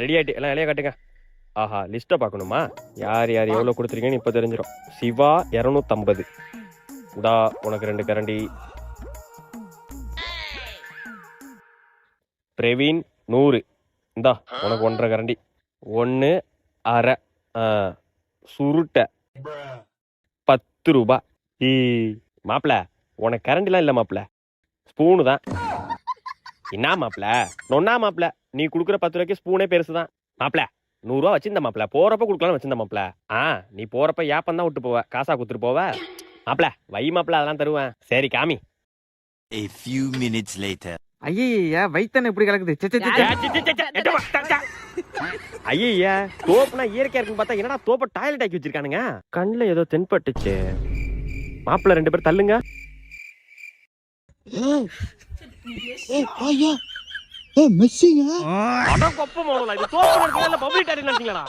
Ready ஆயிட்டு எல்லாம் இலைய காட்டுங்க. ஆஹா, லிஸ்ட்டை பார்க்கணுமா? யார் யார் எவ்வளோ கொடுத்துருக்கீங்கன்னு இப்போ தெரிஞ்சிடும். சிவா 250. இந்தா உனக்கு 2 கரண்டி. பிரவீன் 100. இந்தா உனக்கு 1.5 கரண்டி. 1 1/2. சுருட்டை 10 ரூபா. மாப்பிள உனக்கு கரண்டிலாம் இல்லை மாப்பிள, ஸ்பூனு தான். என்ன மாப்பிள நொன்னா மாப்பிள, நீ கொடுக்குற 10 ரூபாய்க்கு ஸ்பூனே பெருசுதான் மாப்பிள. 100 ரூபா வச்சிருந்த மாப்பிள, போறப்ப கொடுக்கலாம் வச்சிருந்த மாப்பிள. நீ போறப்ப ஏப்பம் தான் விட்டு போவ, காசா கொடுத்துட்டு போவ மாப்பிள. வை மாப்பிள, அதெல்லாம் தருவேன். சரி காமி. A few minutes later. ஐயா வயித்தனை இப்படி கலக்குது. ஐயா தோப்புனா இயற்கையா இருக்குன்னு பார்த்தா என்னடா தோப்ப டாய்லெட் ஆக்கி வச்சிருக்கானுங்க. கண்ணுல ஏதோ தென்பட்டுச்சு. மாப்பிள 2 பேரும் தள்ளுங்க. மெஸ்ஸிங்க அட கொப்ப மோனல, இது தோப்பு நடக்கல, பப்ளிக் டாய்லெட் நடத்தீங்களா?